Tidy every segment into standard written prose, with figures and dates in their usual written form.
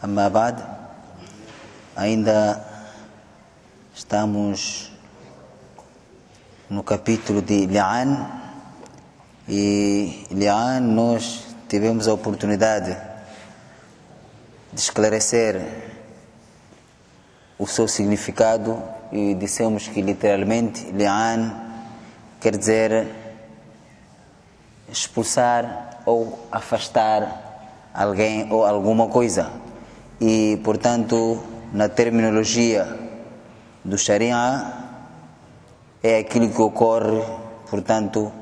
Amma ba'd, ainda estamos no capítulo de Li'an, e Li'an nós tivemos a oportunidade de esclarecer o seu significado e dissemos que literalmente Li'an quer dizer expulsar ou afastar alguém ou alguma coisa. E, portanto, na terminologia do Sharia, é aquilo que ocorre, portanto,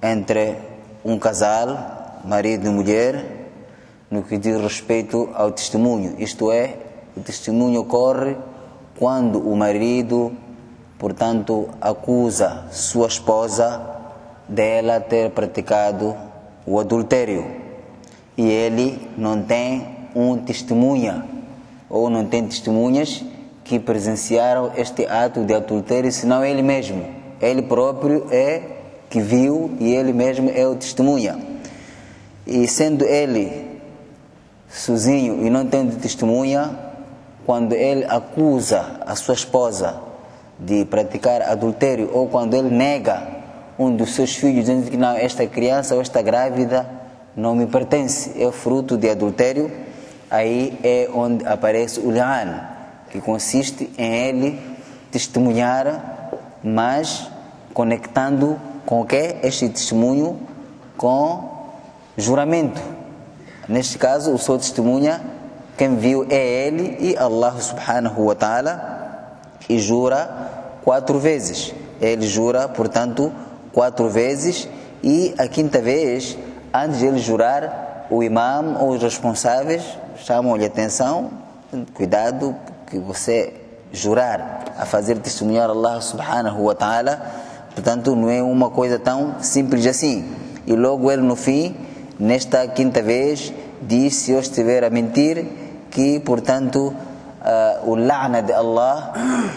entre um casal, marido e mulher, no que diz respeito ao testemunho. Isto é, o testemunho ocorre quando o marido, portanto, acusa sua esposa dela ter praticado o adultério e ele não tem testemunha ou não tem testemunhas que presenciaram este ato de adultério, senão ele mesmo. Ele próprio é que viu e ele mesmo é o testemunha. E sendo ele sozinho e não tendo testemunha, quando ele acusa a sua esposa de praticar adultério ou quando ele nega um dos seus filhos, dizendo que não, esta criança ou esta grávida não me pertence, é fruto de adultério, aí é onde aparece o Li'an, que consiste em ele testemunhar, mas conectando com o que? Este testemunho com juramento. Neste caso, o seu testemunha, quem viu é ele e Allah subhanahu wa ta'ala, e jura 4 vezes. Ele jura, portanto, 4 vezes, e a 5ª vez, antes de ele jurar, o imam ou os responsáveis chamam-lhe atenção: cuidado, que você jurar a fazer testemunhar Allah subhanahu wa ta'ala, portanto não é uma coisa tão simples assim. E logo ele no fim, nesta 5ª vez, diz: se eu estiver a mentir, que portanto o la'na de Allah,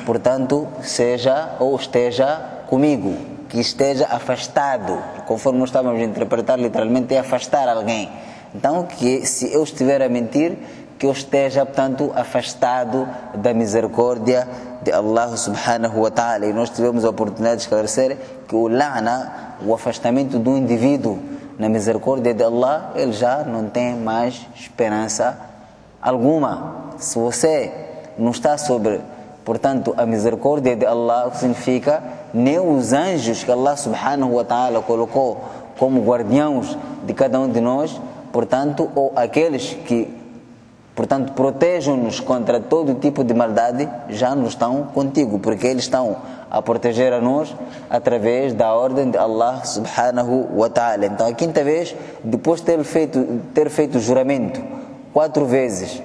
portanto seja ou esteja comigo, que esteja afastado, conforme nós estávamos a interpretar literalmente, é afastar alguém. Então, que se eu estiver a mentir, que eu esteja, portanto, afastado da misericórdia de Allah subhanahu wa ta'ala. E nós tivemos a oportunidade de esclarecer que o la'na, o afastamento do indivíduo na misericórdia de Allah, ele já não tem mais esperança alguma. Se você não está sobre, portanto, a misericórdia de Allah, o que significa nem os anjos que Allah subhanahu wa ta'ala colocou como guardiãos de cada um de nós, portanto, ou aqueles que, portanto, protejam-nos contra todo tipo de maldade, já não estão contigo, porque eles estão a proteger a nós através da ordem de Allah subhanahu wa ta'ala. Então, a 5ª vez, depois de ter feito o juramento 4 vezes,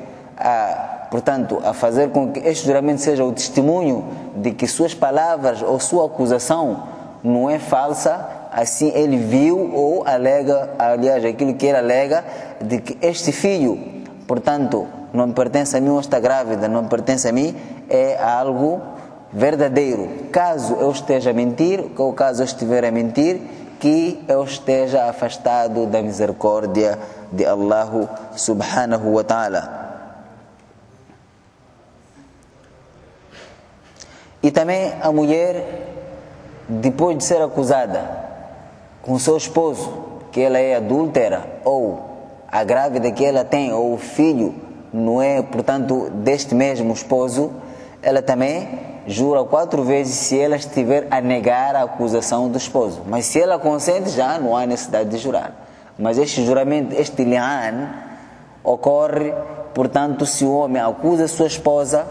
portanto, a fazer com que este juramento seja o testemunho de que suas palavras ou sua acusação não é falsa, assim ele viu ou alega, aliás, aquilo que ele alega, de que este filho, portanto, não me pertence a mim, ou esta grávida não me pertence a mim, é algo verdadeiro. Caso eu esteja a mentir, ou caso eu estiver a mentir, que eu esteja afastado da misericórdia de Allah subhanahu wa ta'ala. E também a mulher, depois de ser acusada com seu esposo que ela é adúltera, ou a grávida que ela tem, ou o filho não é, portanto, deste mesmo esposo, ela também jura 4 vezes se ela estiver a negar a acusação do esposo. Mas se ela consente, já não há necessidade de jurar. Mas este juramento, este li'an, ocorre, portanto, se o homem acusa sua esposa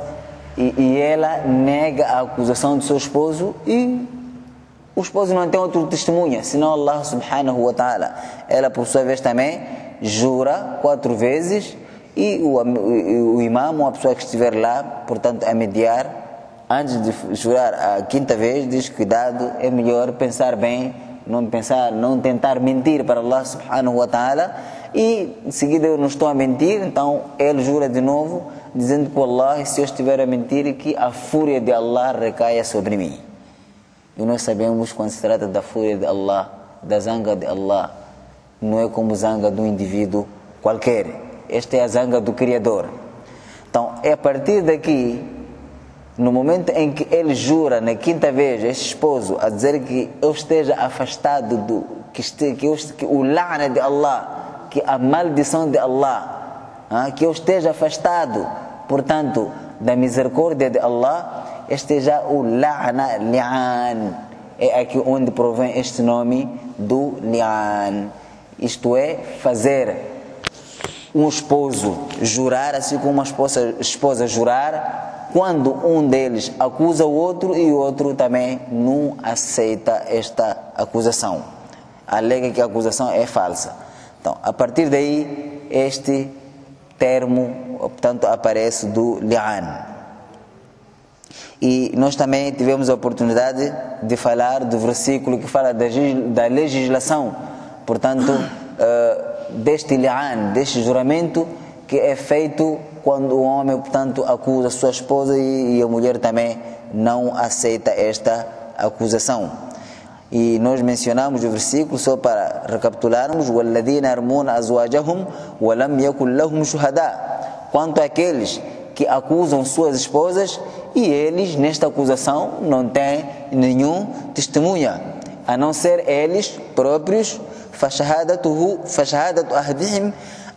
e ela nega a acusação do seu esposo e o esposo não tem outro testemunha, senão Allah subhanahu wa ta'ala. Ela, por sua vez, também jura 4 vezes e o imam, ou a pessoa que estiver lá, portanto, a mediar, antes de jurar a 5ª vez, diz: cuidado, é melhor pensar bem, não tentar mentir para Allah subhanahu wa ta'ala. E em seguida: eu não estou a mentir. Então ele jura de novo, dizendo que Allah, se eu estiver a mentir, que a fúria de Allah recaia sobre mim. E nós sabemos, quando se trata da fúria de Allah, da zanga de Allah, não é como zanga de um indivíduo qualquer. Esta é a zanga do Criador. Então, é a partir daqui, no momento em que ele jura, na quinta vez, este esposo, a dizer que eu esteja afastado que o la'na de Allah, que a maldição de Allah, que eu esteja afastado, portanto, da misericórdia de Allah, este já o la'na, li'an, é aqui onde provém este nome do li'an, isto é, fazer um esposo jurar, assim como uma esposa jurar, quando um deles acusa o outro e o outro também não aceita esta acusação, alega que a acusação é falsa. Então, a partir daí, este termo, portanto, aparece do li'an. E nós também tivemos a oportunidade de falar do versículo que fala da legislação, portanto, deste li'an, deste juramento que é feito quando o homem, portanto, acusa a sua esposa e a mulher também não aceita esta acusação. E nós mencionamos o versículo só para recapitularmos: وَالَّذِينَ يَرْمُونَ أَزْوَاجَهُمْ وَلَمْ يَكُنْ لَهُمْ شُهَدَاء. Quanto àqueles que acusam suas esposas e eles, nesta acusação, não têm nenhum testemunha, a não ser eles próprios. فَشَهَادَةُ أَحَدِهِمْ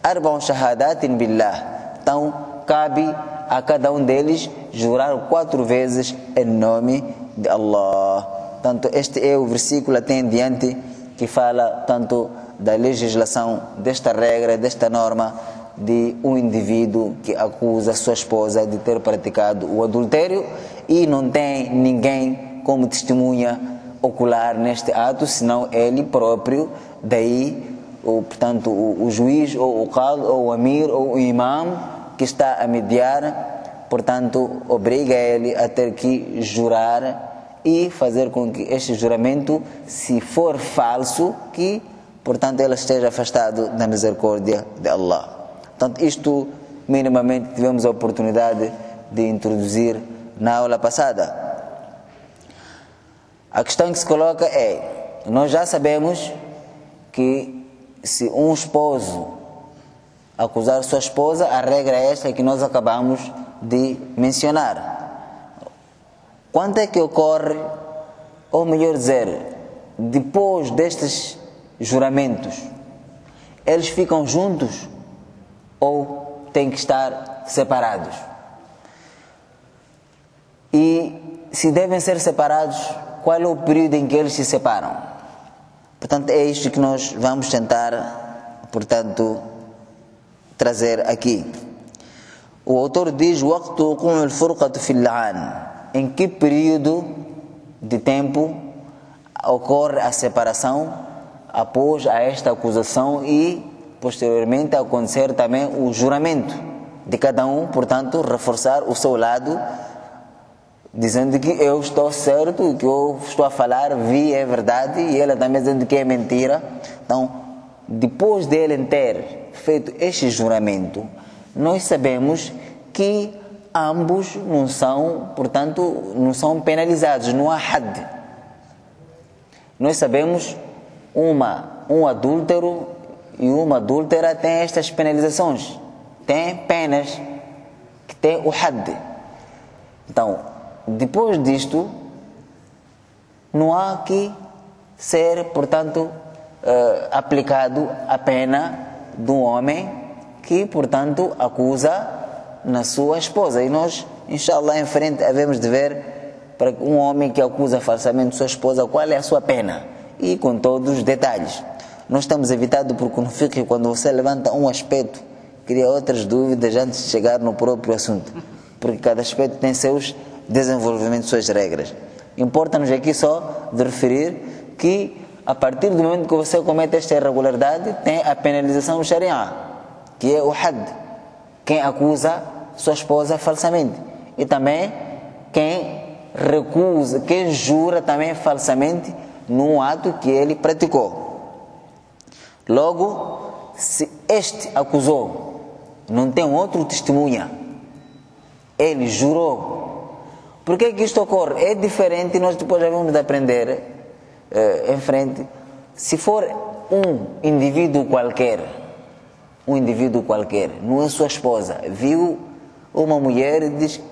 أَرْبَعُ شَهَادَاتٍ بِاللَّهِ. Então, cabe a cada um deles jurar 4 vezes em nome de Allah. Portanto, este é o versículo até em diante que fala tanto da legislação, desta regra, desta norma de um indivíduo que acusa sua esposa de ter praticado o adultério e não tem ninguém como testemunha ocular neste ato, senão ele próprio. Daí, portanto, o juiz, ou o qadi, ou o amir, ou o imam que está a mediar, portanto, obriga ele a ter que jurar e fazer com que este juramento, se for falso, que, portanto, ele esteja afastado da misericórdia de Allah. Portanto, isto minimamente tivemos a oportunidade de introduzir na aula passada. A questão que se coloca é: nós já sabemos que se um esposo acusar sua esposa, a regra é esta que nós acabamos de mencionar. Quando é que ocorre, ou melhor dizer, depois destes juramentos, eles ficam juntos ou têm que estar separados? E se devem ser separados, qual é o período em que eles se separam? Portanto, é isto que nós vamos tentar, portanto, trazer aqui. O autor diz: وَقْتُ وُقُوعِ الْفُرْقَةِ فِي اللَّعَانِ. Em que período de tempo ocorre a separação após a esta acusação e posteriormente acontecer também o juramento de cada um, portanto, reforçar o seu lado, dizendo que eu estou certo, o que eu estou a falar, é verdade, e ela também dizendo que é mentira. Então, depois dele ter feito este juramento, nós sabemos que ambos não são, portanto, não são penalizados, não há had. Nós sabemos um adúltero e uma adúltera têm estas penalizações, tem penas, que tem o had. Então, depois disto, não há que ser, portanto, aplicado a pena de um homem que, portanto, acusa na sua esposa. E nós, inshallah, em frente, havemos de ver para um homem que acusa falsamente sua esposa, qual é a sua pena, e com todos os detalhes. Nós estamos evitando, porque no fiqh, quando você levanta um aspecto, cria outras dúvidas antes de chegar no próprio assunto, porque cada aspecto tem seus desenvolvimentos, suas regras. Importa-nos aqui só de referir que a partir do momento que você comete esta irregularidade, tem a penalização Sharia, que é o had, quem acusa sua esposa falsamente, e também quem recusa, quem jura também falsamente num ato que ele praticou. Logo, se este acusou, não tem outro testemunha, ele jurou. Por que isto ocorre? É diferente, nós depois já vamos aprender em frente. Se for um indivíduo qualquer, não é sua esposa, viu uma mulher diz que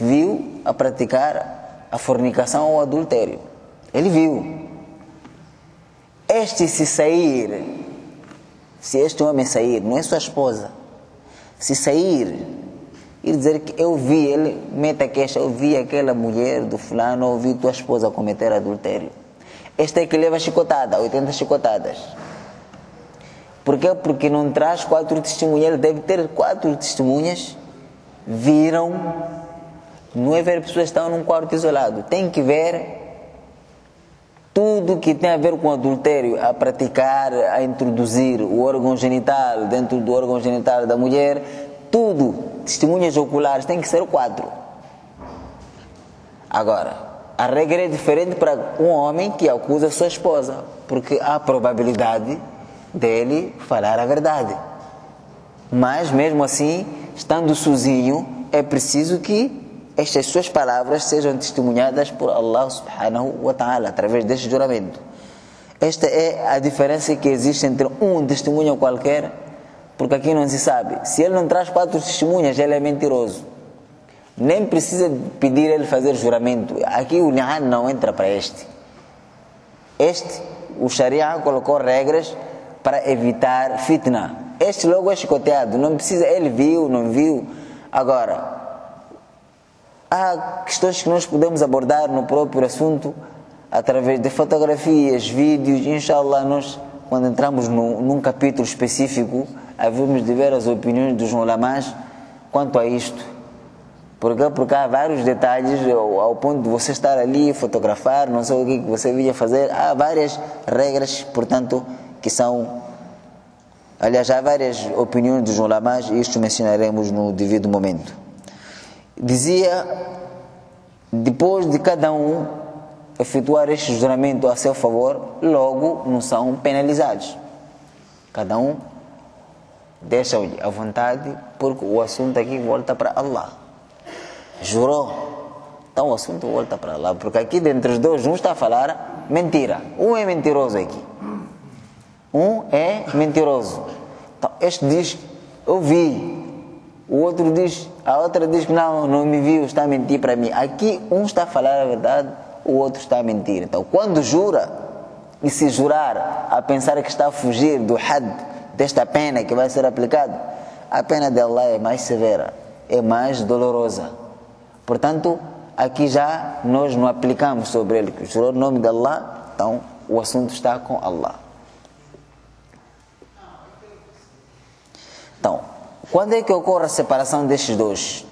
viu a praticar a fornicação ou o adultério. Ele viu. Se este homem sair, não é sua esposa, se sair e dizer que eu vi, ele mete a queixa, eu vi aquela mulher do fulano, eu vi tua esposa cometer adultério. Este é que leva chicotada, 80 chicotadas. Por quê? Porque não traz 4 testemunhas, ele deve ter 4 testemunhas, viram, não é ver pessoas que estão num quarto isolado, tem que ver tudo que tem a ver com adultério, a praticar, a introduzir o órgão genital dentro do órgão genital da mulher, tudo, testemunhas oculares, tem que ser 4. Agora, a regra é diferente para um homem que acusa sua esposa, porque há probabilidade dele falar a verdade. Mas, mesmo assim, estando sozinho, é preciso que estas suas palavras sejam testemunhadas por Allah subhanahu wa ta'ala, através deste juramento. Esta é a diferença que existe entre um testemunho qualquer, porque aqui não se sabe. Se ele não traz 4 testemunhas, ele é mentiroso. Nem precisa pedir ele fazer juramento. Aqui o li'an não entra para este. O Sharia colocou regras para evitar fitna. Este logo é chicoteado, não precisa, ele viu, não viu. Agora, há questões que nós podemos abordar no próprio assunto através de fotografias, vídeos. Inshallah, nós, quando entramos num capítulo específico, havemos de ver as opiniões dos ulamás quanto a isto. Porque há vários detalhes, ao ponto de você estar ali, fotografar, não sei o que você ia fazer. Há várias regras, portanto, que são... Aliás, há várias opiniões dos ulamás, e isto mencionaremos no devido momento. Dizia, depois de cada um efetuar este juramento a seu favor, logo não são penalizados. Cada um deixa-lhe à vontade, porque o assunto aqui volta para Allah. Jurou, então o assunto volta para Allah, porque aqui dentre os dois, um está a falar mentira. Um é mentiroso aqui. Um é mentiroso. Então, este diz, eu vi. O outro diz, a outra diz que não me viu, está a mentir para mim. Aqui um está a falar a verdade, o outro está a mentir. Então, quando jura, e se jurar a pensar que está a fugir do had, desta pena que vai ser aplicada, a pena de Allah é mais severa, é mais dolorosa. Portanto, aqui já nós não aplicamos sobre ele, que jurou o nome de Allah, então o assunto está com Allah. Então, quando é que ocorre a separação destes dois?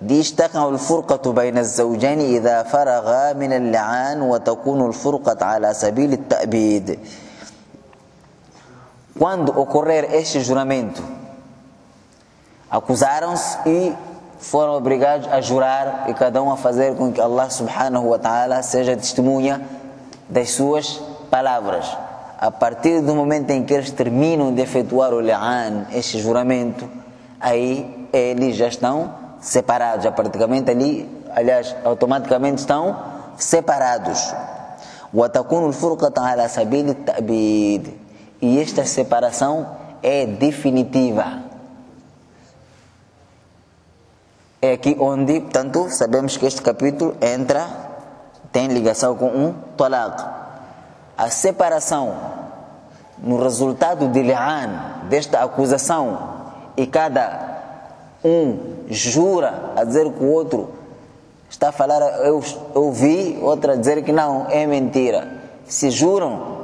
Diz: تقع الفرقة بين الزوجين إذا فرغا من اللعان وتكون الفرقة على سبيل التأبيد. Quando ocorrer este juramento, acusaram-se e foram obrigados a jurar, e cada um a fazer com que Allah subhanahu wa ta'ala seja testemunha das suas palavras. A partir do momento em que eles terminam de efetuar o li'an, este juramento, aí eles já estão separados, já praticamente ali, aliás, automaticamente estão separados. وَتَكُونُ الْفُرْقَةَ عَلَى سَبِيلِ التَّأْبِيدِ. E esta separação é definitiva. É aqui onde, portanto, sabemos que este capítulo tem ligação com um talaq. A separação no resultado de li'an, desta acusação, e cada um jura a dizer que o outro está a falar eu vi, outro a dizer que não, é mentira. Se juram,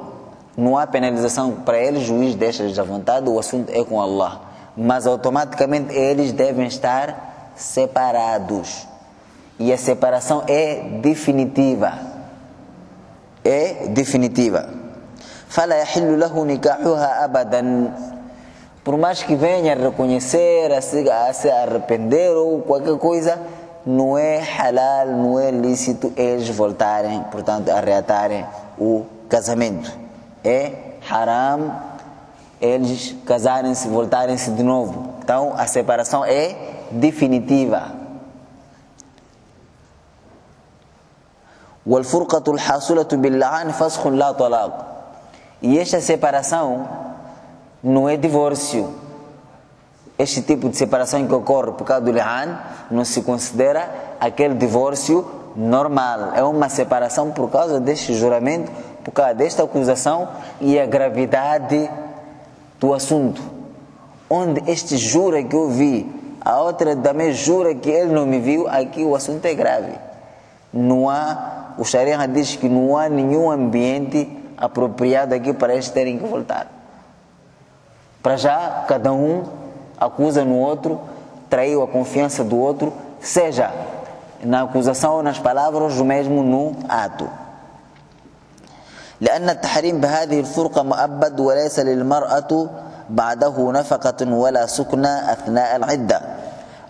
não há penalização para eles, o juiz deixa-lhes à vontade, o assunto é com Allah. Mas automaticamente eles devem estar separados. E a separação é definitiva. É definitiva. فَلَا يَحِلُّ لَهُ نِكَاحُهَا أَبَدًا. Por mais que venha a reconhecer, a se arrepender ou qualquer coisa, não é halal, não é lícito eles voltarem, portanto, a reatarem o casamento. É haram eles casarem-se, voltarem-se de novo. Então, a separação é definitiva. وَالْفُرْقَةُ الْحَاصُلَةُ بِاللَّعَانِ فَسْخٌ لَا طَلَاقٌ. E esta separação não é divórcio. este tipo de separação que ocorre por causa do li'an não se considera aquele divórcio normal. É uma separação por causa deste juramento, por causa desta acusação e a gravidade do assunto. Onde este jura que eu vi, a outra também jura que ele não me viu, aqui o assunto é grave. Não há, o Sharia diz que não há nenhum ambiente apropriado aqui para eles terem que voltar. Para já, cada um acusa no outro, traiu a confiança do outro, seja na acusação ou nas palavras, ou mesmo no ato. لأن التحريم بهذه الفرقة مؤبد وليس للمرأة بعده نفقة ولا سكنى أثناء العدة.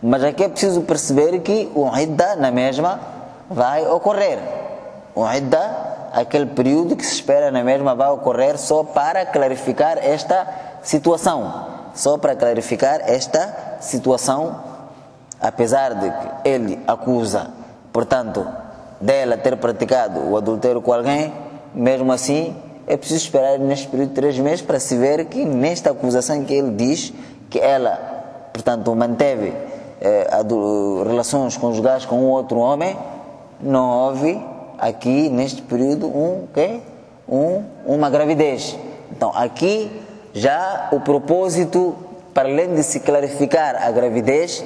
Mas aqui é preciso perceber que o idda na mesma vai ocorrer. O idda, aquele período que se espera na mesma, vai ocorrer só para clarificar esta situação. Só para clarificar esta situação, apesar de que ele acusa, portanto, dela ter praticado o adultério com alguém, mesmo assim, é preciso esperar neste período de 3 meses para se ver que nesta acusação que ele diz que ela, portanto, manteve relações conjugais com um outro homem, não houve aqui neste período uma gravidez. Então aqui já o propósito, para além de se clarificar a gravidez,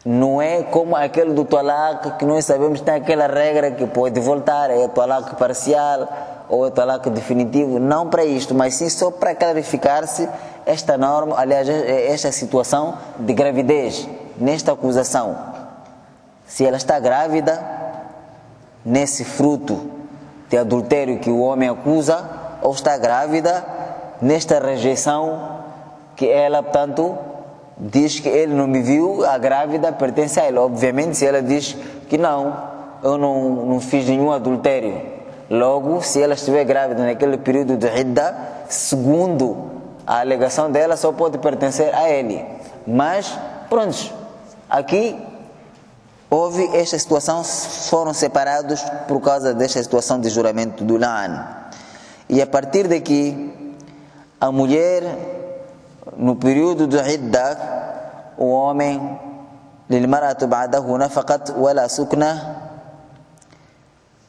não é como aquele do talaq, que nós sabemos que tem aquela regra que pode voltar, é talaq parcial ou é talaq definitivo. Não para isto, mas sim só para clarificar-se esta norma, aliás, esta situação de gravidez, nesta acusação. Se ela está grávida, nesse fruto de adultério que o homem acusa, ou está grávida nesta rejeição que ela, portanto, diz que ele não me viu, a grávida pertence a ele. Obviamente, se ela diz que não, eu não fiz nenhum adultério, logo, se ela estiver grávida naquele período de idda, segundo a alegação dela, só pode pertencer a ele. Mas, pronto, aqui houve esta situação, foram separados por causa desta situação de juramento do li'an. E a partir daqui, a mulher, no período de idda, o homem, للمرأة بعده نفقة ولا سكنى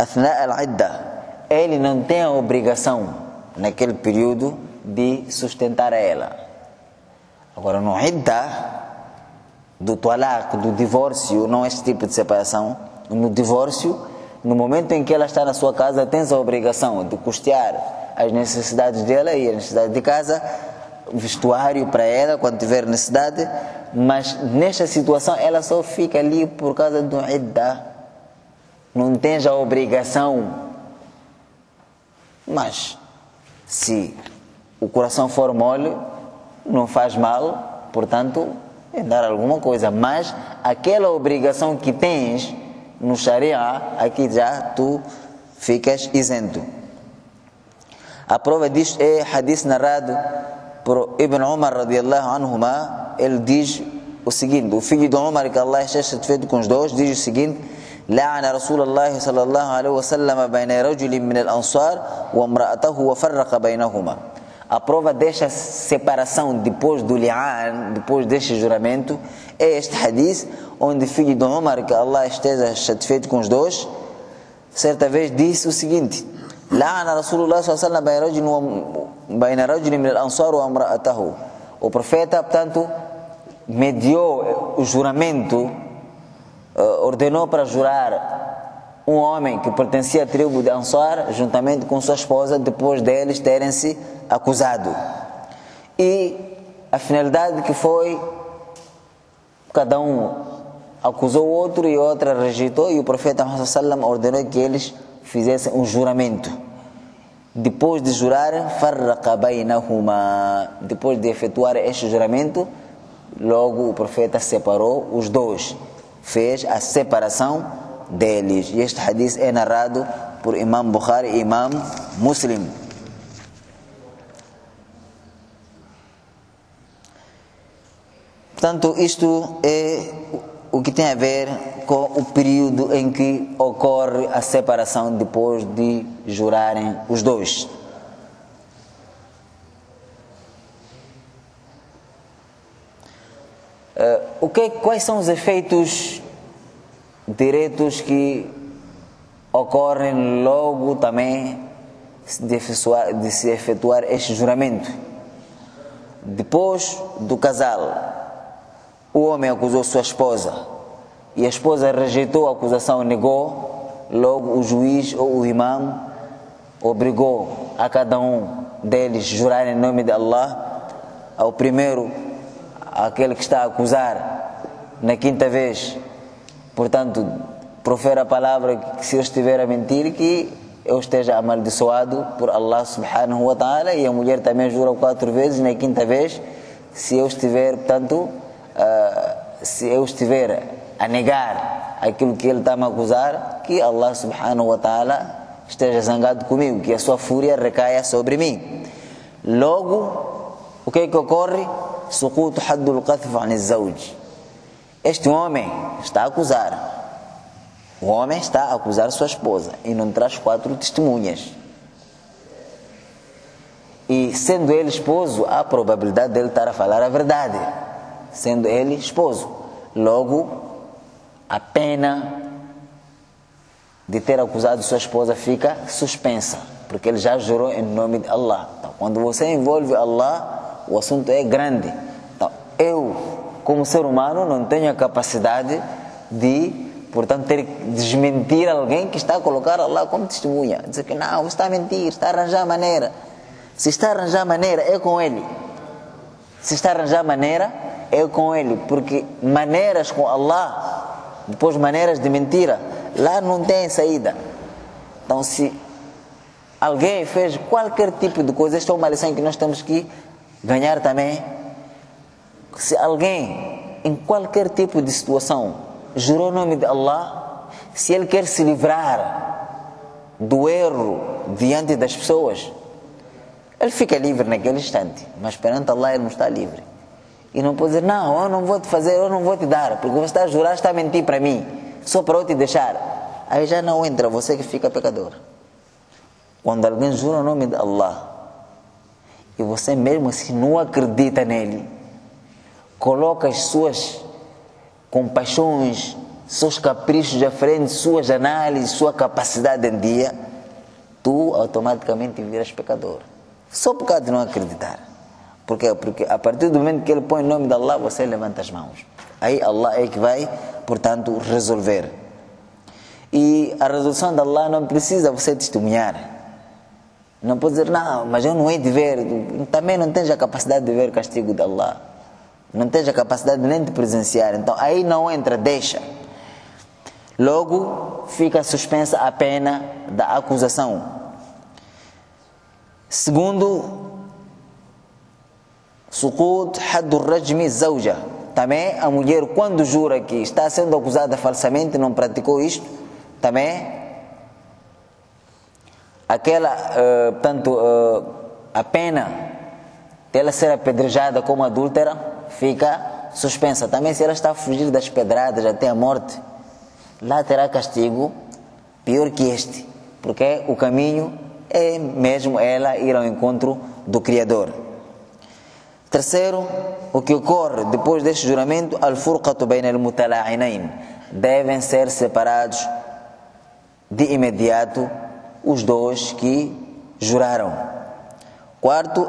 أثناء العدة, ele não tem a obrigação naquele período de sustentar a ela. Agora, no idda do talaq, do divórcio, não este tipo de separação, no divórcio, no momento em que ela está na sua casa, tens a obrigação de custear as necessidades dela e a necessidade de casa, vestuário para ela quando tiver necessidade, mas nesta situação ela só fica ali por causa do idda, não tens a obrigação. Mas se o coração for mole, não faz mal, portanto é dar alguma coisa, mas aquela obrigação que tens no Sharia, aqui já tu ficas isento. A prova disto é hadith narrado por Ibn Umar radiyallahu anhuma. Ele diz o seguinte: o filho de Umar, que Allah esteja satisfeito com os dois, diz o seguinte: لعن رسول الله صلى الله عليه وسلم بين رجل من الأنصار وامرأته وفرق بينهما. A prova desta separação depois do li'an, depois deste juramento, é este hadith, onde o filho de Umar, que Allah esteja satisfeito com os dois, certa vez disse o seguinte: لعن رسول الله صلى الله عليه وسلم بين رجل من الأنصار وامرأته. O profeta, portanto, mediou o juramento, ordenou para jurar um homem que pertencia à tribo de Ansar, juntamente com sua esposa, depois deles terem se acusado. E a finalidade que foi, cada um acusou o outro e outra rejeitou, e o profeta Muhammad sallallahu alaihi wasallam ordenou que eles fizessem um juramento. Depois de jurarem, farraqa bainahuma, depois de efetuar este juramento, logo o profeta separou os dois, fez a separação deles. E este hadith é narrado por Imam Bukhari e Imam Muslim. Portanto, isto é o que tem a ver com o período em que ocorre a separação depois de jurarem os dois. Quais são os efeitos diretos que ocorrem logo também de se efetuar este juramento? Depois do casal, o homem acusou sua esposa e a esposa rejeitou a acusação, negou, logo o juiz ou o imam obrigou a cada um deles jurar em nome de Allah. Ao primeiro, aquele que está a acusar, na quinta vez, portanto, profere a palavra que se eu estiver a mentir, que eu esteja amaldiçoado por Allah subhanahu wa ta'ala, e a mulher também jura 4 vezes, na quinta vez, se eu estiver, portanto, se eu estiver a negar aquilo que ele está a me acusar, que Allah subhanahu wa ta'ala esteja zangado comigo, que a sua fúria recaia sobre mim. Logo, o que é que ocorre? Suqut haddul qadhf an az-zawj. Este homem está a acusar. O homem está a acusar sua esposa e não traz 4 testemunhas. E sendo ele esposo, há a probabilidade dele estar a falar a verdade. Sendo ele esposo. Logo, a pena de ter acusado sua esposa fica suspensa, porque ele já jurou em nome de Allah. Então, quando você envolve Allah, o assunto é grande. Então, eu, como ser humano, não tenho a capacidade de, portanto, ter que desmentir alguém que está a colocar Allah como testemunha. Dizer que não, está a mentir, está a arranjar maneira. Se está a arranjar maneira, é com ele. Se está a arranjar maneira, é com ele. Porque maneiras com Allah, depois maneiras de mentira, lá não tem saída. Então, se alguém fez qualquer tipo de coisa, esta é uma lição que nós temos que ganhar também. Se alguém, em qualquer tipo de situação, jurou o nome de Allah, se ele quer se livrar do erro diante das pessoas, ele fica livre naquele instante, mas perante Allah ele não está livre. E não pode dizer, não, eu não vou te fazer, eu não vou te dar, porque você está a jurar, está a mentir para mim, só para eu te deixar. Aí já não entra, você que fica pecador. Quando alguém jura o nome de Allah e você mesmo assim não acredita nele, coloca as suas compaixões, seus caprichos à frente, suas análises, sua capacidade em dia, tu automaticamente viras pecador. Só por causa de não acreditar. Por quê? Porque a partir do momento que ele põe o nome de Allah, você levanta as mãos. Aí Allah é que vai, portanto, resolver. E a resolução de Allah não precisa você testemunhar. Não pode dizer, não, mas eu não hei de ver. Também não tens a capacidade de ver o castigo de Allah. Não tens a capacidade nem de presenciar. Então aí não entra, deixa. Logo fica suspensa a pena da acusação. Segundo, suqut haddur rajmi zawja. Também a mulher, quando jura que está sendo acusada falsamente, não praticou isto, também aquela, a pena dela ser apedrejada como adúltera fica suspensa. Também se ela está a fugir das pedradas até a morte, lá terá castigo pior que este, porque o caminho é mesmo ela ir ao encontro do Criador. Terceiro, o que ocorre depois deste juramento, al-furqatu bayna al-mutala'inain, devem ser separados de imediato os dois que juraram. Quarto,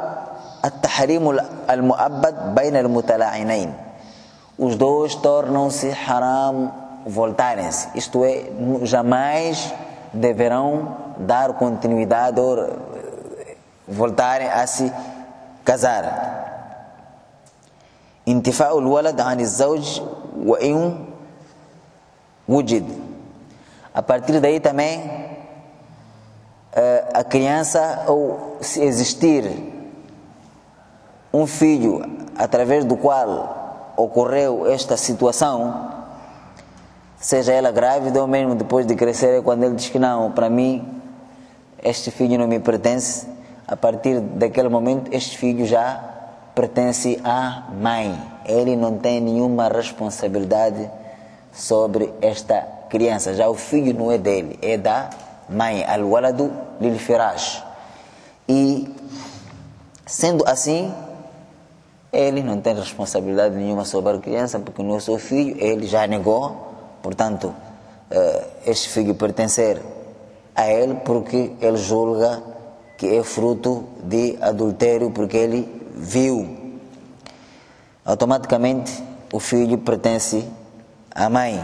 at-tahrim al-mu'abbad bayna al-mutala'inain, os dois tornam-se haram, voltarem-se, isto é, jamais deverão dar continuidade ou voltarem a se casar. Intifa'u al-walad 'an az-zawj wa in wujid. A partir daí também a criança, ou se existir um filho através do qual ocorreu esta situação, seja ela grávida ou mesmo depois de crescer, quando ele diz que não, para mim este filho não me pertence, a partir daquele momento este filho já pertence à mãe. Ele não tem nenhuma responsabilidade sobre esta criança. Já o filho não é dele, é da mãe. Al-waladu lil-firash. E sendo assim, ele não tem responsabilidade nenhuma sobre a criança, porque não é seu filho, ele já negou, portanto, este filho pertencer a ele, porque ele julga que é fruto de adultério, porque ele viu. Automaticamente o filho pertence à mãe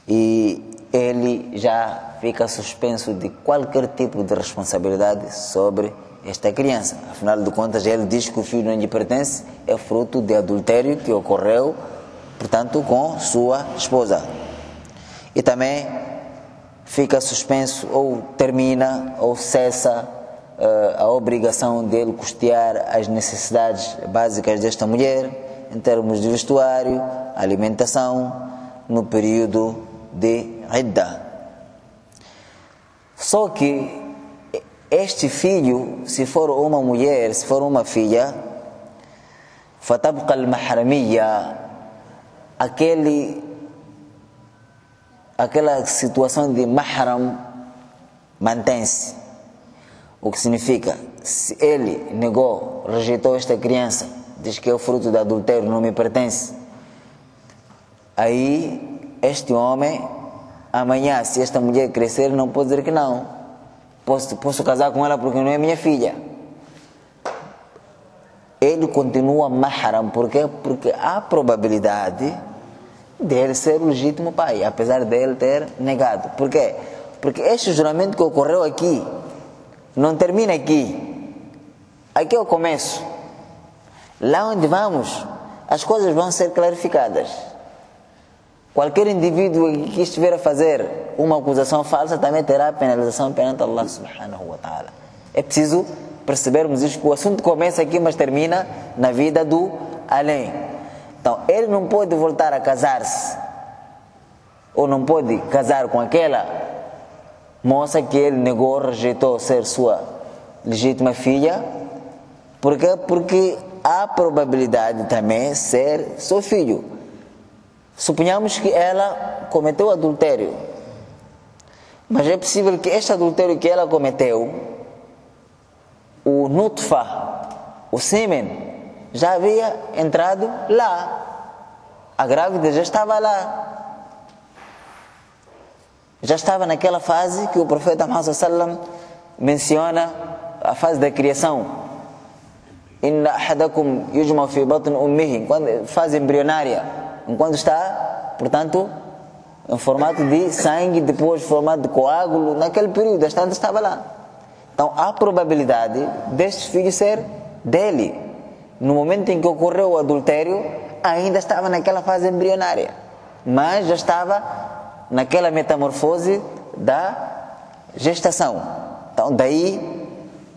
e ele já fica suspenso de qualquer tipo de responsabilidade sobre esta criança. Afinal de contas, ele diz que o filho não lhe pertence, é fruto de adultério que ocorreu, portanto, com sua esposa. E também fica suspenso ou termina ou cessa a obrigação dele custear as necessidades básicas desta mulher, em termos de vestuário, alimentação, no período de idda. Só que este filho, se for uma mulher, se for uma filha, fatabqa al-mahramiyya, aquela situação de mahram mantém-se. O que significa, se ele negou, rejeitou esta criança, diz que é o fruto do adultério, não me pertence, aí este homem, amanhã, se esta mulher crescer, não pode dizer que não. Posso casar com ela porque não é minha filha. Ele continua mahram. Por quê? Porque há probabilidade dele ser o legítimo pai, apesar dele ter negado. Por quê? Porque este juramento que ocorreu aqui não termina aqui. Aqui é o começo. Lá onde vamos, as coisas vão ser clarificadas. Qualquer indivíduo que estiver a fazer uma acusação falsa também terá penalização perante Allah subhanahu wa ta'ala. É preciso percebermos isso, que o assunto começa aqui, mas termina na vida do além. Então, ele não pode voltar a casar-se, ou não pode casar com aquela moça que ele negou, rejeitou ser sua legítima filha. Por quê? Porque há probabilidade também ser seu filho. Suponhamos que ela cometeu adultério, mas é possível que este adultério que ela cometeu, o nutfa, o sêmen, já havia entrado lá. A grávida já estava lá. Já estava naquela fase que o profeta Muhammad sallam menciona, a fase da criação. Inna ahadakum yujma fi batn ummihi, fase embrionária. Enquanto está, portanto, em formato de sangue, depois em formato de coágulo, naquele período, estava lá. Então, há probabilidade deste filho ser dele. No momento em que ocorreu o adultério, ainda estava naquela fase embrionária, mas já estava naquela metamorfose da gestação. Então, daí,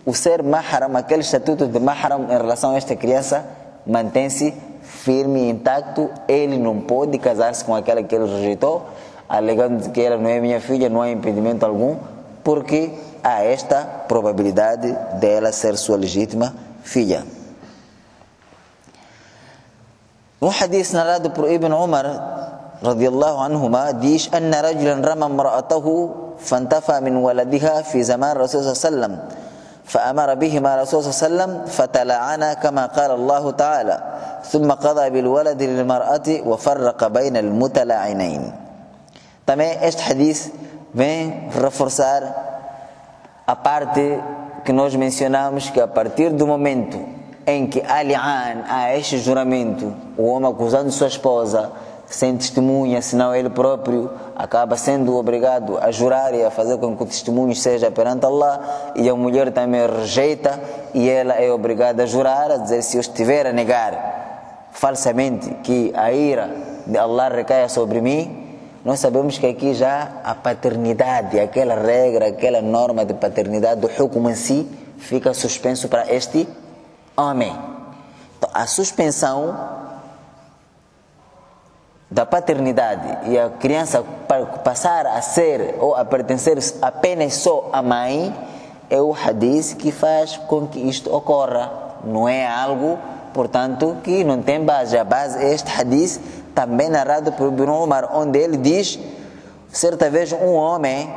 o ser mahram, aquele estatuto de mahram em relação a esta criança, mantém-se firme e intacto. Ele não pode casar-se com aquela que ele rejeitou, alegando que ela não é minha filha, não há impedimento algum, porque há esta probabilidade dela ser sua legítima filha. Um hadith narrado por Ibn Umar radiyallahu anhuma diz: "Anna rajulan rama imra'atahu fantafa min waladiha fi zaman Rasul sallam, فأمر بهما رسول صلى الله عليه وسلم فتلعنا كما قال الله تعالى ثم قضى بالولد للمرأة وفرق بين المتلاعنين." Também este hadith vem reforçar a parte que nós mencionamos, que a partir do momento em que há li'an, há este juramento, o homem acusando sua esposa sem testemunha, senão ele próprio acaba sendo obrigado a jurar e a fazer com que o testemunho seja perante Allah, e a mulher também rejeita e ela é obrigada a jurar, a dizer: se eu estiver a negar falsamente que a ira de Allah recaia sobre mim. Nós sabemos que aqui já a paternidade, aquela regra, aquela norma de paternidade do hukm em si, fica suspenso para este homem. Então, a suspensão da paternidade e a criança passar a ser ou a pertencer apenas só à mãe é o hadith que faz com que isto ocorra. Não é algo, portanto, que não tem base. A base é este hadith, também narrado por Ibn Umar, onde ele diz: certa vez um homem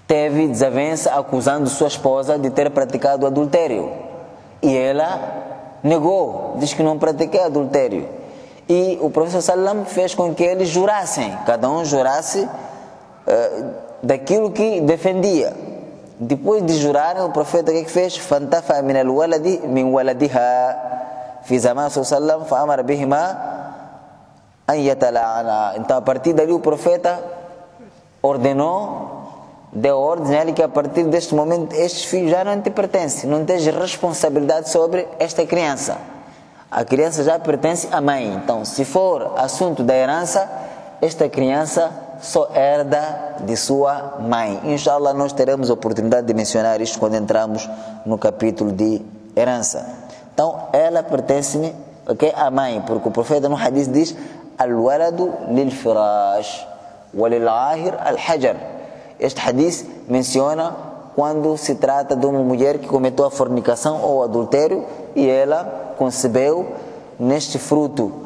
teve desavença acusando sua esposa de ter praticado adultério. E ela negou, diz que não pratiquei adultério. E o profeta sallam fez com que eles jurassem, cada um jurasse daquilo que defendia. Depois de jurarem, o profeta o que fez? Fantafa min al-waladi min waladiha fi zaman sallam fa amara bihima an yatala'ana. Então, a partir dali, o profeta deu ordem que a partir deste momento estes filhos já não te pertencem, não tens responsabilidade sobre esta criança. A criança já pertence à mãe. Então, se for assunto da herança, esta criança só herda de sua mãe. Inshallah, nós teremos a oportunidade de mencionar isto quando entramos no capítulo de herança. Então, ela pertence à mãe, porque o profeta no hadith diz: al-waladu lil-firash wa lil-ahir al-hajar. Este hadith menciona quando se trata de uma mulher que cometeu a fornicação ou adultério e ela concebeu neste fruto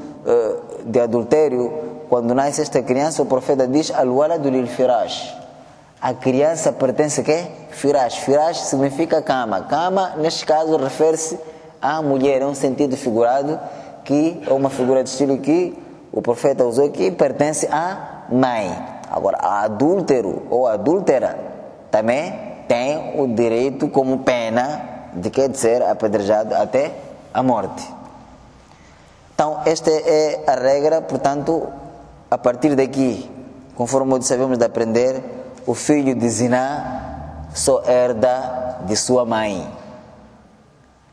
de adultério. Quando nasce esta criança, o profeta diz: al-waladu lil-firash. A criança pertence a quê? Firash. Firash significa cama. Cama, neste caso, refere-se à mulher. É um sentido figurado, que é uma figura de estilo que o profeta usou, que pertence à mãe. Agora, adúltero ou adúltera também tem o direito como pena de ser apedrejado até a morte. Então, esta é a regra. Portanto, a partir daqui, conforme sabemos de aprender, o filho de Ziná só herda de sua mãe.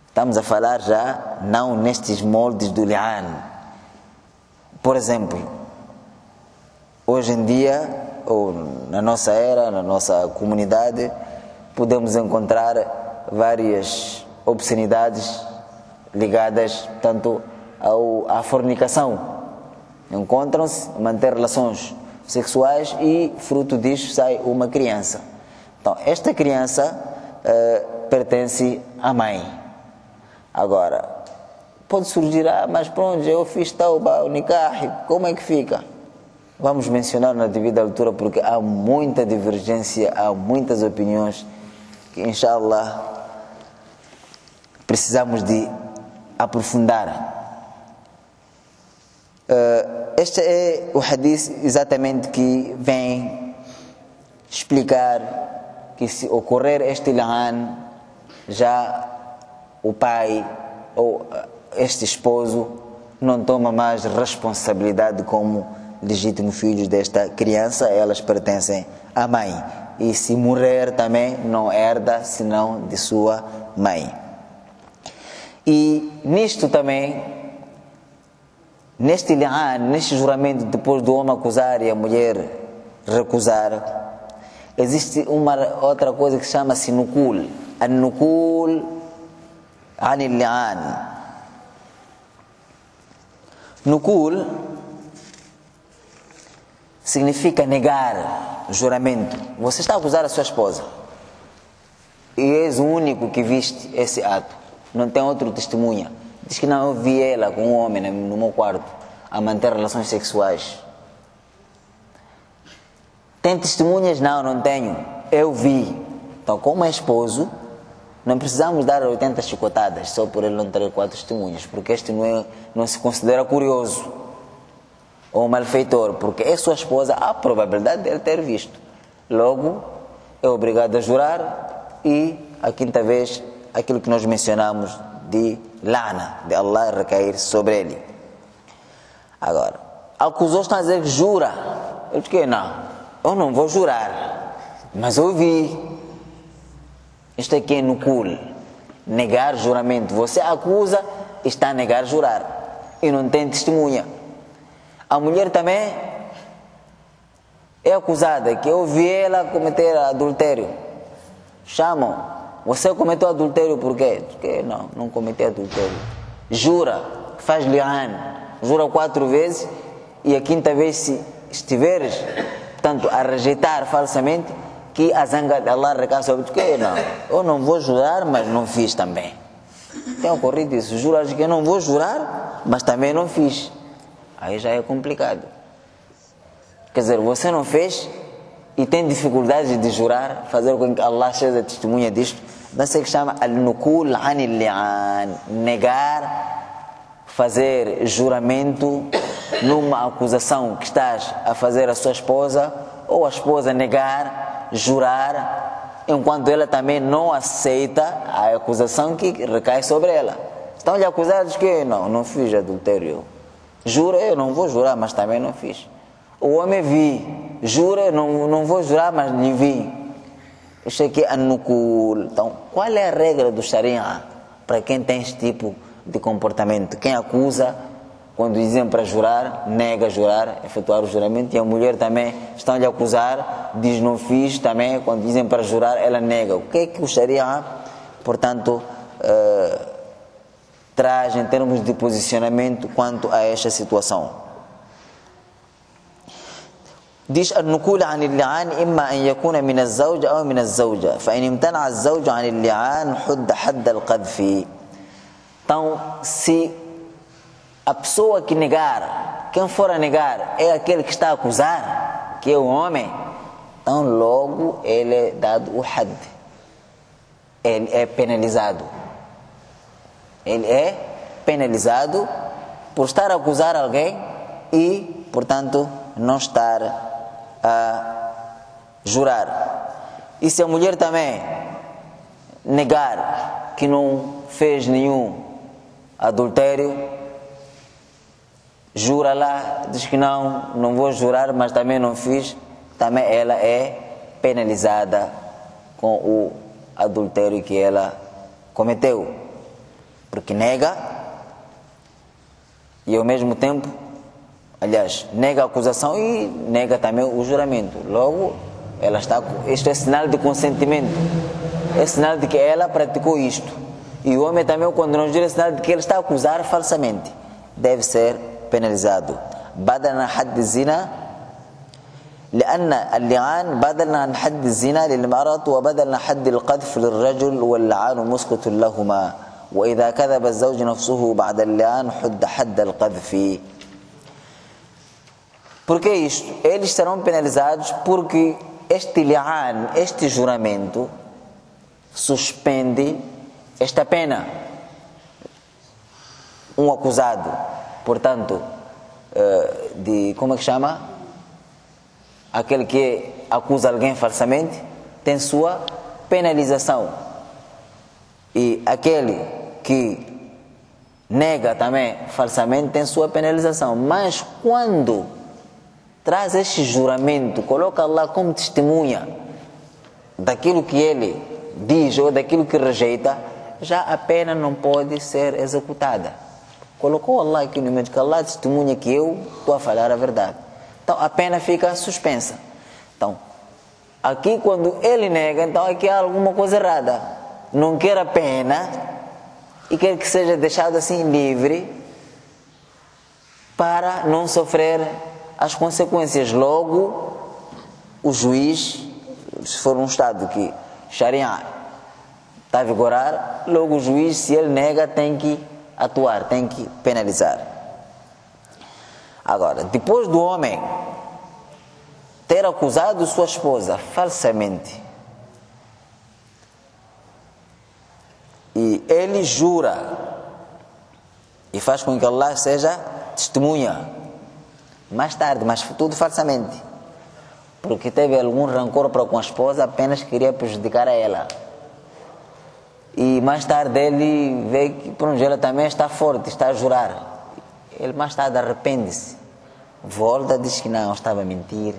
Estamos a falar já não nestes moldes do li'an. Por exemplo, hoje em dia, ou na nossa era, na nossa comunidade, podemos encontrar várias obscenidades ligadas tanto à fornicação. Encontram-se, manter relações sexuais e fruto disso sai uma criança. Então, esta criança pertence à mãe. Agora, pode surgir: mas pronto, eu fiz tauba, o nikah, como é que fica? Vamos mencionar na devida altura, porque há muita divergência, há muitas opiniões que, inshallah, precisamos de aprofundar. Este é o hadith exatamente que vem explicar que, se ocorrer este li'an, já o pai ou este esposo não toma mais responsabilidade como legítimo filho desta criança. Elas pertencem à mãe, e se morrer também não herda senão de sua mãe. E nisto também, neste li'an, neste juramento, depois do homem acusar e a mulher recusar, existe uma outra coisa que chama-se nukul. An-nukul anil li'an. Nukul significa negar juramento. Você está a acusar a sua esposa e és o único que viste esse ato, não tem outro testemunha. Diz que: não, eu vi ela com um homem no meu quarto a manter relações sexuais. Tem testemunhas? Não tenho, eu vi. Então, como é esposo, não precisamos dar 80 chicotadas só por ele não ter 4 testemunhas, porque este não se considera curioso ou malfeitor, porque é sua esposa, há probabilidade de ele ter visto. Logo, é obrigado a jurar, e a quinta vez, aquilo que nós mencionamos de la'na, de Allah recair sobre ele. Agora, acusou, está a dizer que jura. Eu disse: não, eu não vou jurar, mas eu vi. Isto aqui é nukul, negar juramento. Você acusa, está a negar jurar e não tem testemunha. A mulher também é acusada, que eu vi ela cometer adultério. Chamam: você cometeu adultério por quê? Porque não cometi adultério. Jura, faz li'an, jura 4 vezes, e a quinta vez, se estiveres, portanto, a rejeitar falsamente, que a zanga de Allah recai sobre ti. Eu não vou jurar, mas não fiz também. Tem ocorrido isso: juras que eu não vou jurar, mas também não fiz. Aí já é complicado. Quer dizer, você não fez e tem dificuldade de jurar, fazer com que Allah seja testemunha disto. Não sei o que chama al-nukul anil li'an, negar, fazer juramento numa acusação que estás a fazer à sua esposa, ou a esposa negar, jurar, enquanto ela também não aceita a acusação que recai sobre ela. Estão-lhe acusados que não fiz adultério. Jura, eu não vou jurar, mas também não fiz. O homem vi, jura, não vou jurar, mas lhe vi. Isso aqui é nukul. Então, qual é a regra do Sharia para quem tem este tipo de comportamento? Quem acusa, quando dizem para jurar, nega jurar, efetuar o juramento, e a mulher também estão-lhe a acusar, diz não fiz também, quando dizem para jurar, ela nega. O que é que o Sharia, portanto, traz em termos de posicionamento quanto a esta situação? diz النكول عن اللعان إما أن يكون من الزوج أو من الزوجة فإن امتنع الزوج عن اللعان حد القذف. Então, se a pessoa que negar, quem for a negar, é aquele que está a acusar, que é o homem, então logo ele é dado o had, ele é penalizado. Ele é penalizado por estar a acusar alguém e, portanto, não estar a jurar. E se a mulher também negar que não fez nenhum adultério, jura lá, diz que não vou jurar, mas também não fiz, também ela é penalizada com o adultério que ela cometeu, porque nega e ao mesmo tempo, aliás, nega a acusação e nega também o juramento. Logo, ela está. Isto é sinal de consentimento. É sinal de que ela praticou isto. E o homem também, quando não jura, é sinal de que ele está a acusar falsamente. Deve ser penalizado. بدلا عن حد الزنا لأن اللعان بدلا عن حد الزنا للمرأة وبدلا عن حد القذف للرجل واللعان مسقط لهما وإذا كذب الزوج نفسه بعد اللعان حد القذف. Por que isto? Eles serão penalizados porque este li'an, este juramento, suspende esta pena. Um acusado, portanto, como é que chama? Aquele que acusa alguém falsamente, tem sua penalização. E aquele que nega também falsamente tem sua penalização. Mas quando traz este juramento, coloca Allah como testemunha daquilo que ele diz ou daquilo que rejeita, já a pena não pode ser executada. Colocou Allah aqui no meio, que Allah testemunha que eu estou a falar a verdade. Então a pena fica suspensa. Então, aqui quando ele nega, então aqui há alguma coisa errada. Não quer a pena e quer que seja deixado assim livre para não sofrer as consequências. Logo, o juiz, se for um estado que Sharia está a vigorar, logo o juiz, se ele nega, tem que atuar, tem que penalizar. Agora, depois do homem ter acusado sua esposa falsamente e ele jura e faz com que Allah seja testemunha mais tarde, mas tudo falsamente, porque teve algum rancor para com a esposa, apenas queria prejudicar a ela. E mais tarde ele vê que pronto, ela também está forte, está a jurar. Ele mais tarde arrepende-se, volta, diz que não, estava a mentir,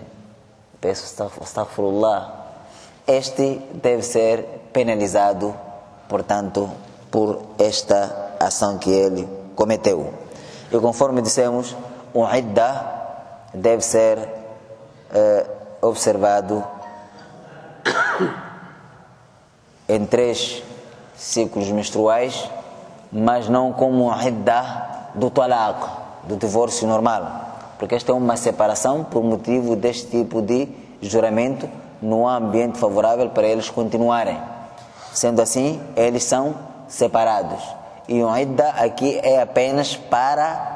peço astaghfirullah. Este deve ser penalizado, portanto, por esta ação que ele cometeu. E conforme dissemos, o idda deve ser observado em 3 ciclos menstruais, mas não como a idda do talaq, do divórcio normal, porque esta é uma separação por motivo deste tipo de juramento, não há ambiente favorável para eles continuarem. Sendo assim, eles são separados. E o idda aqui é apenas para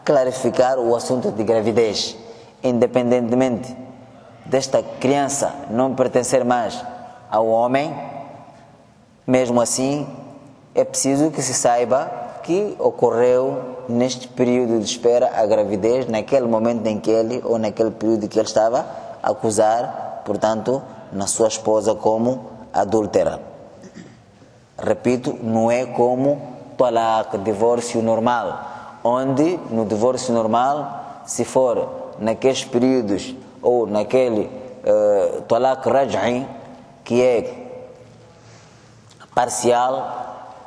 clarificar o assunto de gravidez, independentemente desta criança não pertencer mais ao homem, Mesmo assim, é preciso que se saiba que ocorreu neste período de espera a gravidez, naquele momento em que ele, ou naquele período que ele estava a acusar, portanto, na sua esposa como adúltera. Repito, não é como talaq, divórcio normal, onde no divórcio normal, se for naqueles períodos ou naquele talaq raj'i, que é parcial,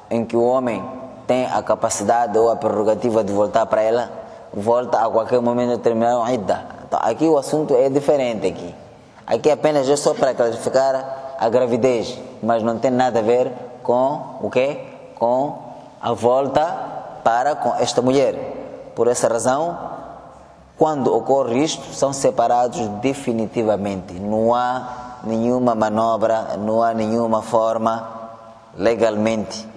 em que o homem tem a capacidade ou a prerrogativa de voltar para ela, volta a qualquer momento determinado a idda. Então, aqui o assunto é diferente aqui. Aqui apenas é só para classificar a gravidez, mas não tem nada a ver com o quê? Com a volta para com esta mulher. Por essa razão, quando ocorre isto, são separados definitivamente. Não há nenhuma manobra, não há nenhuma forma legalmente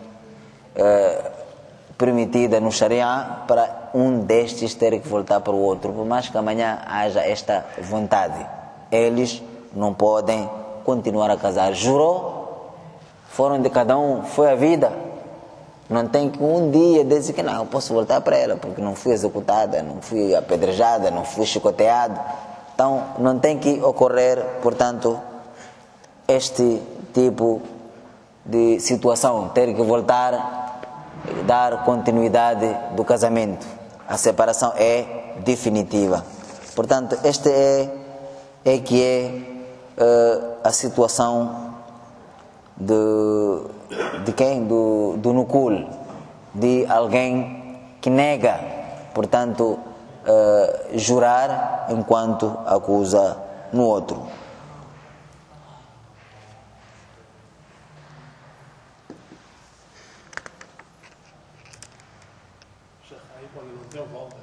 permitida no Sharia para um destes ter que voltar para o outro, por mais que amanhã haja esta vontade. Eles não podem continuar a casar. Jurou, foram de cada um, foi a vida. Não tem que um dia dizer que não, eu posso voltar para ela, porque não fui executada, não fui apedrejada, não fui chicoteado. Então, não tem que ocorrer, portanto, este tipo de situação, ter que voltar, dar continuidade do casamento. A separação é definitiva. Portanto, esta é que é a situação de quem? Do nukul, de alguém que nega, portanto, jurar enquanto acusa no outro. Aí quando não tem volta,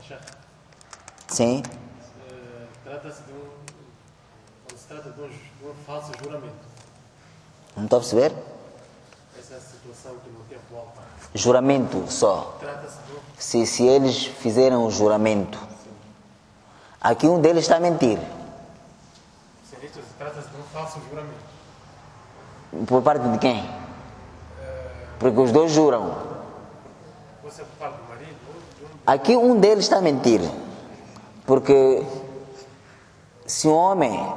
Sim. Trata-se de quando se trata de um falso juramento. Não estou a perceber? Essa é a situação que não tem volta. Juramento só. Trata-se de Se eles fizeram o juramento, aqui um deles está a mentir. Trata-se de um falso juramento. Por parte de quem? Porque os dois juram. Você é por parte do marido? Aqui um deles está a mentir. Porque se um homem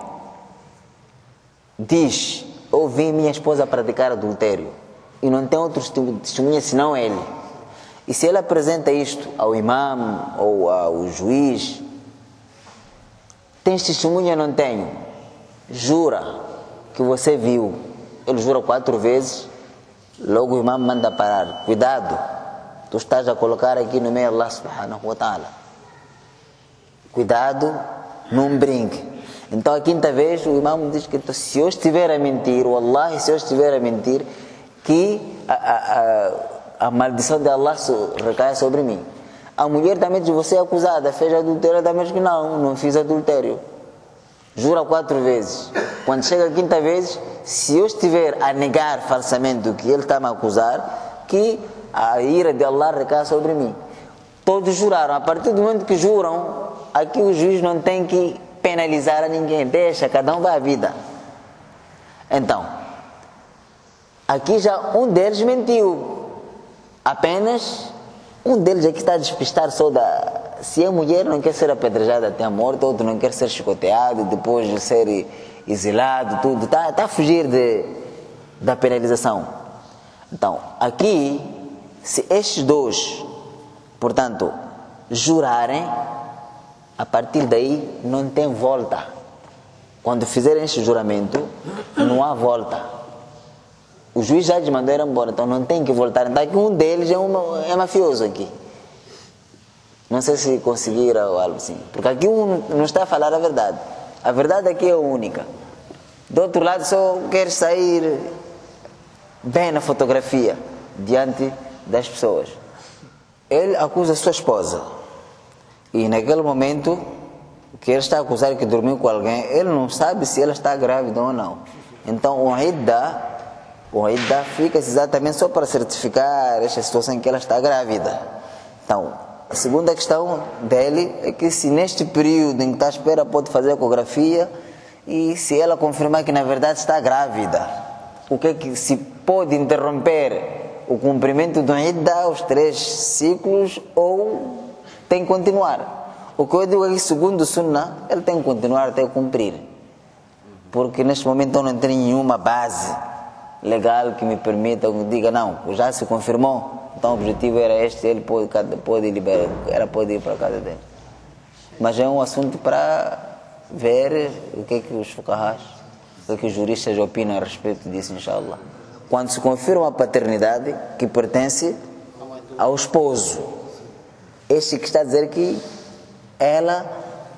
diz: eu vi minha esposa praticar adultério, e não tem outro testemunha senão ele, e se ele apresenta isto ao imam ou ao juiz, tens testemunha? Não tenho. Jura que você viu. Ele jura 4 vezes, logo o imam manda parar. Cuidado, tu estás a colocar aqui no meio Allah subhanahu wa ta'ala. Cuidado, não brinque. Então a 5ª vez o imam diz que se eu estiver a mentir, wallahi, se eu estiver a mentir, que a maldição de Allah recai sobre mim. A mulher também diz: você é acusada, fez adultério, também diz que não fiz adultério. Jura 4 vezes. Quando chega a 5ª vez, se eu estiver a negar falsamente o que ele está a me acusar, que a ira de Allah recai sobre mim. Todos juraram. A partir do momento que juram, aqui o juiz não tem que penalizar a ninguém, deixa, cada um vai à vida. Então, aqui já um deles mentiu. Apenas um deles aqui está a despistar só se a mulher não quer ser apedrejada até a morte, outro não quer ser chicoteado, depois de ser exilado, tudo, está a fugir da penalização. Então, aqui, se estes dois, portanto, jurarem, a partir daí não tem volta. Quando fizerem este juramento, não há volta. O juiz já mandou ir embora, então não tem que voltar. Então aqui um deles é mafioso aqui. Não sei se conseguiram ou algo assim. Porque aqui um não está a falar a verdade. A verdade aqui é única. Do outro lado só quer sair bem na fotografia, diante das pessoas. Ele acusa a sua esposa. E naquele momento que ele está a acusar que dormiu com alguém, ele não sabe se ela está grávida ou não. Então o idda fica exatamente só para certificar esta situação em que ela está grávida. Então, a segunda questão dele é que se neste período em que está à espera pode fazer ecografia, e se ela confirmar que na verdade está grávida, o que é que se pode interromper o cumprimento do idda, os 3 ciclos, ou tem que continuar. O que eu digo aqui, segundo o Sunnah, ele tem que continuar até cumprir. Porque neste momento eu não tenho nenhuma base legal que me permita, que diga, não, já se confirmou, então o objetivo era este, ele pode liberar, ela pode ir para a casa dele. Mas é um assunto para ver o que é que os fuqahás, o que os juristas opinam a respeito disso, inshallah. Quando se confirma a paternidade que pertence ao esposo, este que está a dizer que ela,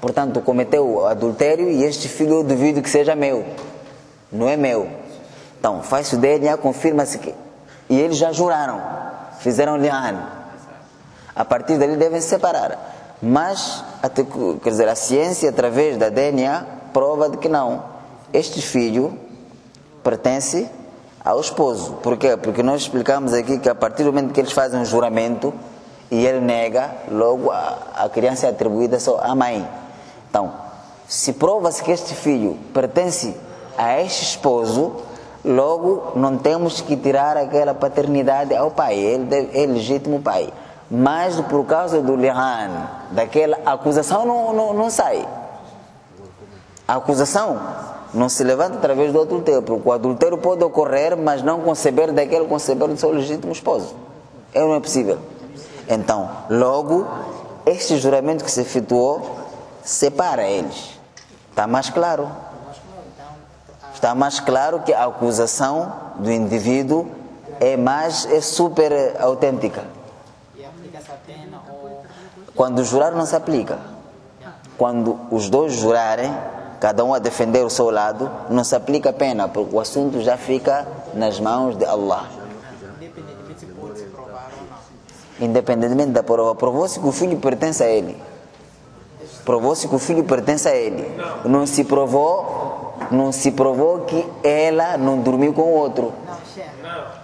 portanto, cometeu adultério e este filho eu duvido que seja meu, não é meu. Então, faz o DNA, confirma-se que... E eles já juraram, fizeram li'an. A partir dali devem se separar. Mas, quer dizer, a ciência, através da DNA, prova de que não. Este filho pertence ao esposo. Por quê? Porque nós explicamos aqui que a partir do momento que eles fazem um juramento e ele nega, logo a criança é atribuída só à mãe. Então, se prova-se que este filho pertence a este esposo, logo não temos que tirar aquela paternidade ao pai, ele é legítimo pai. Mas por causa do li'an, daquela acusação não sai. A acusação não se levanta através do adultério, porque o adultério pode ocorrer, mas não conceber daquele conceber do seu legítimo esposo. Não é possível. Então, logo, este juramento que se efetuou separa eles. Está mais claro? Está mais claro que a acusação do indivíduo é super autêntica. E aplica-se a pena ou... Quando jurar não se aplica. Quando os dois jurarem, cada um a defender o seu lado, não se aplica a pena, porque o assunto já fica nas mãos de Allah. Independentemente se pode se provar ou não. Independentemente da prova, provou-se que o filho pertence a ele. Provou-se que o filho pertence a ele. Não se provou que ela não dormiu com o outro. Não, chefe.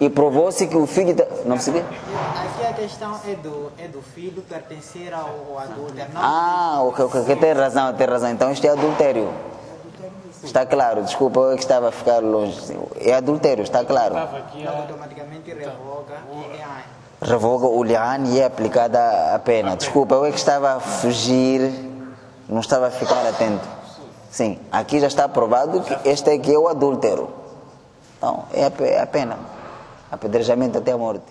E provou-se que o filho... Não percebi? Aqui a questão é do filho pertencer ao adúltero. Ok, tem razão. Então isto é adultério. Está claro, desculpa, eu que estava a ficar longe. É adultério, está claro. Não automaticamente revoga e li'an. Revoga o li'an e é aplicada a pena. Desculpa, eu que estava a fugir, não estava a ficar atento. Sim, aqui já está provado que este aqui é o adúltero. Então, é a pena. Apedrejamento até a morte.